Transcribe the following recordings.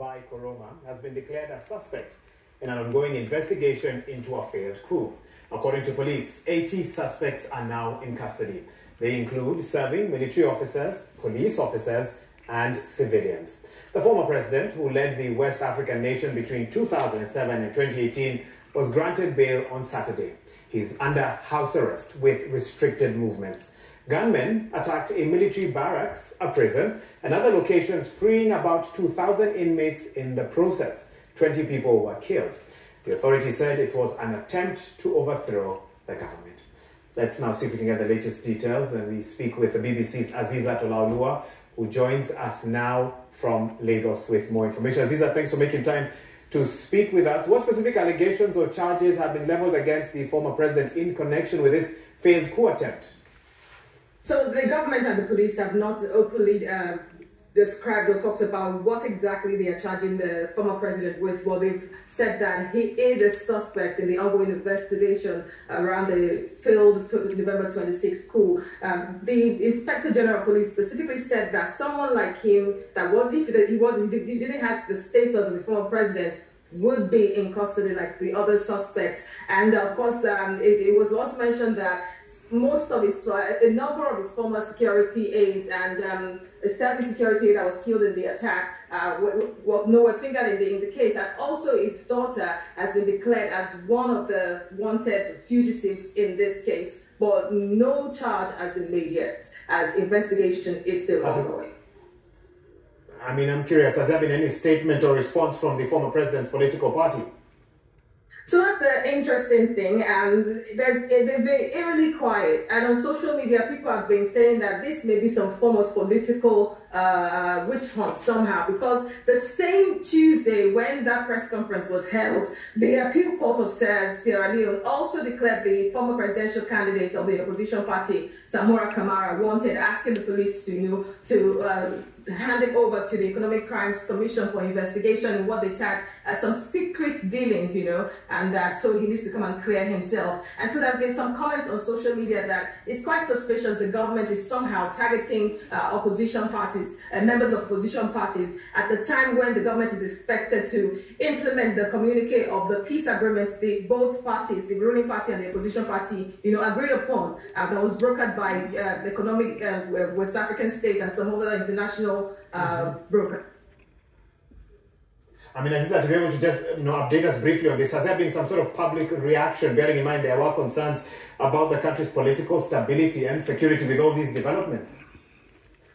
by Koroma has been declared a suspect in an ongoing investigation into a failed coup. According to police, 80 suspects are now in custody. They include serving military officers, police officers, and civilians. The former president, who led the West African nation between 2007 and 2018, was granted bail on Saturday. He's under house arrest with restricted movements. Gunmen attacked a military barracks, a prison, and other locations, freeing about 2,000 inmates in the process. 20 people were killed. The authorities said it was an attempt to overthrow the government. Let's now see if we can get the latest details, and we speak with the BBC's Aziza Tolaoluwa, who joins us now from Lagos with more information. Aziza, thanks for making time to speak with us. What specific allegations or charges have been leveled against the former president in connection with this failed coup attempt? So the government and the police have not openly described or talked about what exactly they are charging the former president with. Well, they've said that he is a suspect in the ongoing investigation around the failed November 26 coup. The Inspector General of Police specifically said that someone like him, he didn't have the status of the former president, would be in custody like the other suspects. And of course, it was also mentioned that a number of his former security aides and a certain security aide that was killed in the attack were fingered in the case. And also his daughter has been declared as one of the wanted fugitives in this case, but no charge has been made yet, as investigation is still ongoing. I mean, I'm curious, has there been any statement or response from the former president's political party? So that's the interesting thing. They've been eerily quiet. And on social media, people have been saying that this may be some form of political witch hunt somehow, because the same Tuesday when that press conference was held, the appeal court of Sierra Leone also declared the former presidential candidate of the opposition party, Samora Kamara, wanted, asking the police to hand it over to the Economic Crimes Commission for investigation in what they tagged as some secret dealings, and that so he needs to come and clear himself. And so there have been some comments on social media that it's quite suspicious the government is somehow targeting opposition parties and members of opposition parties at the time when the government is expected to implement the communique of the peace agreements both parties, the ruling party and the opposition party, agreed upon, that was brokered by the economic West African state and some other international broker. I mean, Aziza, to be able to just update us briefly on this, has there been some sort of public reaction, bearing in mind there were concerns about the country's political stability and security with all these developments?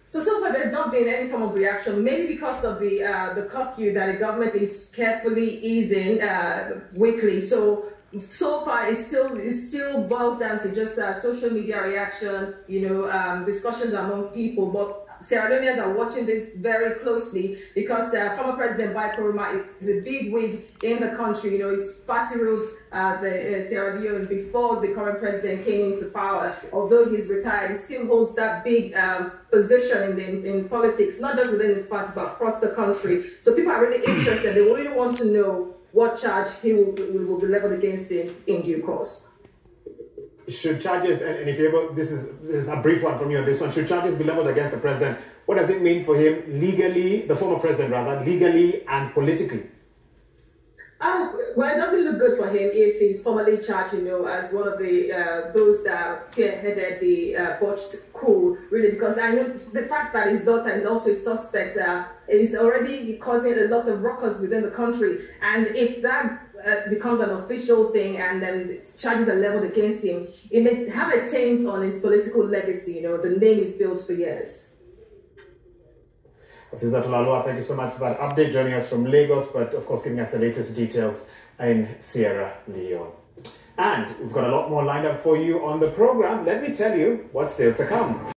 So far there's not been any form of reaction, maybe because of the curfew that the government is carefully easing weekly. So far it still boils down to just social media reaction, discussions among people. But Sierra Leoneans are watching this very closely because former President Koroma is a big wig in the country. His party ruled the Sierra Leone before the current president came into power. Although he's retired, he still holds that big position in politics, not just within his party, but across the country. So people are really interested. They really want to know what charge he will be leveled against him in due course. Should charges, and if you're able, this is a brief one from you on this one, should charges be leveled against the president? What does it mean for him legally, the former president rather, legally and politically? Well, it doesn't look good for him if he's formally charged, as one of the those that spearheaded the botched coup, really, because I know the fact that his daughter is also a suspect is already causing a lot of ruckus within the country. And if that becomes an official thing and then charges are leveled against him, it may have a taint on his political legacy. The name is built for years. Aziza Tolaoluwa, thank you so much for that update, joining us from Lagos, but of course giving us the latest details in Sierra Leone. And we've got a lot more lined up for you on the program. Let me tell you what's still to come.